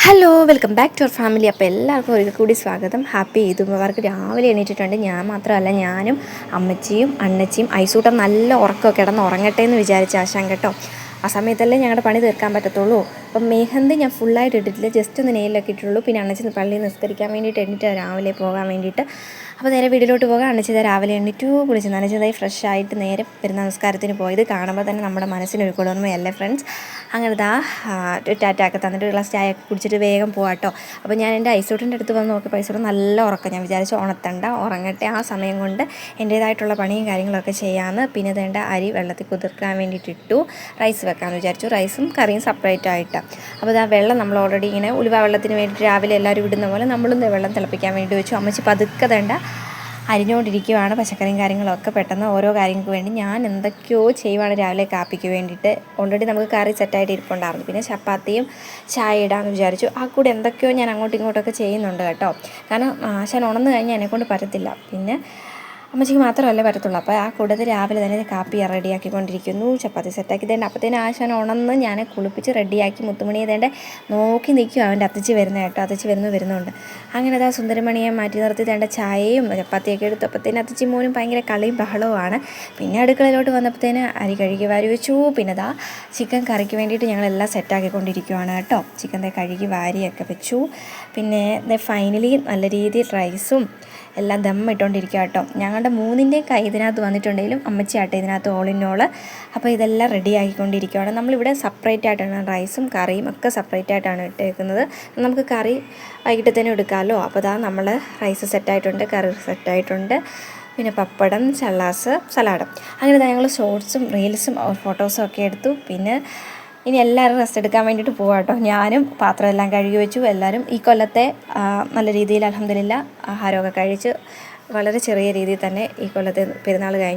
Hello welcome back to our family. അപ്പോൾ എല്ലാവർക്കും ഒരിക്കൽ കൂടി സ്വാഗതം. ഹാപ്പി ഈദ് മുബാറക്ക്. രാവിലെ എണീറ്റിട്ടുണ്ട്. ഞാൻ മാത്രമല്ല, ഞാനും അമ്മച്ചിയും അണ്ണച്ചിയും ഐസൂട്ടം നല്ല ഉറക്കമൊക്കെ കിടന്ന് ഉറങ്ങട്ടെ എന്ന് വിചാരിച്ച ആശാൻ കേട്ടോ. ആ സമയത്തല്ലേ ഞങ്ങളുടെ പണി തീർക്കാൻ പറ്റത്തുള്ളൂ. അപ്പം മെഹന്തി ഞാൻ ഫുള്ളായിട്ട് ഇട്ടിട്ടില്ല, ജസ്റ്റ് ഒന്ന് നെയിലൊക്കെ ഇട്ടുള്ളൂ. പിന്നെ അണ്ണച്ചി പള്ളിയിൽ നിസ്കരിക്കാൻ വേണ്ടിയിട്ട് എണീറ്റ് രാവിലെ പോകാൻ വേണ്ടിയിട്ട്. അപ്പോൾ നേരെ വീട്ടിലോട്ട് പോകാം. അണ്ണച്ചിത രാവിലെ എണീറ്റു കുളിച്ച് നനച്ചതായി ഫ്രഷ് ആയിട്ട് നേരെ പെരുന്നാൾ നമസ്കാരത്തിന് പോയത് കാണുമ്പോൾ തന്നെ നമ്മുടെ മനസ്സിനൊരു കുളിർമയല്ലേ ഫ്രണ്ട്സ്. അങ്ങനെ ടാറ്റയൊക്കെ തന്നിട്ട് ഒരു ഗ്ലാസ് ചായ ഒക്കെ കുടിച്ചിട്ട് വേഗം പോകാട്ടോ. അപ്പോൾ ഞാൻ എൻ്റെ ഐസോട്ടിൻ്റെ അടുത്ത് വന്ന് നോക്കിയപ്പോൾ ഐസോട്ട് നല്ല ഉറക്കം. ഞാൻ വിചാരിച്ചു ഉണർത്തണ്ട, ഉറങ്ങട്ടെ, ആ സമയം കൊണ്ട് എൻ്റേതായിട്ടുള്ള പണിയും കാര്യങ്ങളൊക്കെ ചെയ്യാമെന്ന്. പിന്നെ ഇതേണ്ട അരി വെള്ളത്തിൽ കുതിർക്കാൻ വേണ്ടിയിട്ട് ഇട്ടു. റൈസ് വെക്കാമെന്ന് വിചാരിച്ചു. റൈസും കറിയും സെപ്പറേറ്റ് ആയിട്ട്. അപ്പോൾ ആ വെള്ളം നമ്മൾ ഓൾറെഡി ഇങ്ങനെ ഉലുവ വെള്ളത്തിന് വേണ്ടിയിട്ട് രാവിലെ എല്ലാവരും ഇടുന്ന പോലെ നമ്മളും വെള്ളം തിളപ്പിക്കാൻ വേണ്ടി വെച്ചു. അമ്മച്ചി പതുക്കെ തേണ്ട അരിഞ്ഞുകൊണ്ടിരിക്കുകയാണ്. പച്ചക്കറിയും കാര്യങ്ങളൊക്കെ പെട്ടെന്ന് ഓരോ കാര്യങ്ങൾക്ക് വേണ്ടി ഞാൻ എന്തൊക്കെയോ ചെയ്യുവാണ് രാവിലെ കാപ്പിക്ക് വേണ്ടിയിട്ട്. ഓൾറെഡി നമുക്ക് കറി സെറ്റായിട്ട് ഇരിപ്പുണ്ടായിരുന്നു. പിന്നെ ചപ്പാത്തിയും ചായ ഇടാമെന്ന് വിചാരിച്ചു. ആ കൂടെ എന്തൊക്കെയോ ഞാൻ അങ്ങോട്ടും ഇങ്ങോട്ടൊക്കെ ചെയ്യുന്നുണ്ട് കേട്ടോ. കാരണം ആശാൻ ഉണർന്നു കഴിഞ്ഞാൽ എന്നെക്കൊണ്ട് പറ്റത്തില്ല. പിന്നെ അമ്മച്ചിക്ക് മാത്രമല്ലേ പറ്റത്തുള്ളൂ. അപ്പോൾ ആ കൂട്ടത്തിൽ രാവിലെ തന്നെ കാപ്പി റെഡിയാക്കിക്കൊണ്ടിരിക്കുന്നു. ചപ്പാത്തി സെറ്റാക്കി തേണ്ട. അപ്പോഴത്തേനും ആശാൻ ഉണർന്ന് ഞാൻ കുളിപ്പിച്ച് റെഡിയാക്കി മുത്തുമണിയെ തേണ്ട നോക്കി നിൽക്കും. അവൻ്റെ അത്തച്ചി വരുന്ന കേട്ടോ. അത്തച്ചി വരുന്നുണ്ട്. അങ്ങനെ അതാ സുന്ദരമണിയെ മാറ്റി നിർത്തി തേണ്ട ചായയും ചപ്പാത്തിയൊക്കെ എടുത്തു. അപ്പോഴത്തേനും അത്തച്ചി മോനും ഭയങ്കര കളിയും ബഹളവുമാണ്. പിന്നെ അടുക്കളയിലോട്ട് വന്നപ്പോഴത്തേന് അരി കഴുകി വാരി വെച്ചു. പിന്നെ അതാ ചിക്കൻ കറിക്ക് വേണ്ടിയിട്ട് ഞങ്ങളെല്ലാം സെറ്റാക്കിക്കൊണ്ടിരിക്കുകയാണ് കേട്ടോ. ചിക്കൻ കഴുകി വാരിയൊക്കെ വെച്ചു. പിന്നെ ഫൈനലി നല്ല രീതിയിൽ റൈസും എല്ലാം ദമ്മിട്ടുകൊണ്ടിരിക്കുക കേട്ടോ. ഞങ്ങളുടെ മൂന്നിൻ്റെ കൈ ഇതിനകത്ത് വന്നിട്ടുണ്ടെങ്കിലും അമ്മച്ചി ആട്ടെ ഇതിനകത്ത് ഓൾ ഇൻ ഓൾ. അപ്പോൾ ഇതെല്ലാം റെഡി ആക്കിക്കൊണ്ടിരിക്കുകയാണ്. നമ്മളിവിടെ സെപ്പറേറ്റ് ആയിട്ടാണ് റൈസും കറിയും ഒക്കെ സെപ്പറേറ്റ് ആയിട്ടാണ് ഇട്ടേക്കുന്നത്. നമുക്ക് കറി വൈകിട്ട് തന്നെ എടുക്കാമല്ലോ. അപ്പോൾ അതാ നമ്മൾ റൈസ് സെറ്റായിട്ടുണ്ട്, കറി സെറ്റായിട്ടുണ്ട്. പിന്നെ പപ്പടം, ചള്ളാസ്, സലാഡും. അങ്ങനെ ഞങ്ങൾ ഷോർട്സും റീൽസും ഫോട്ടോസും ഒക്കെ എടുത്തു. പിന്നെ ഇനി എല്ലാവരും റെസ്റ്റ് എടുക്കാൻ വേണ്ടിയിട്ട് പോകാം കേട്ടോ. ഞാനും പാത്രമെല്ലാം കഴുകി വെച്ചു. എല്ലാവരും ഈ കൊല്ലത്തെ നല്ല രീതിയിൽ അൽഹംദുലില്ലാ ആഹാരമൊക്കെ കഴിച്ച് വളരെ ചെറിയ രീതിയിൽ തന്നെ ഈ കൊല്ലത്തെ പെരുന്നാൾ കഴിഞ്ഞു.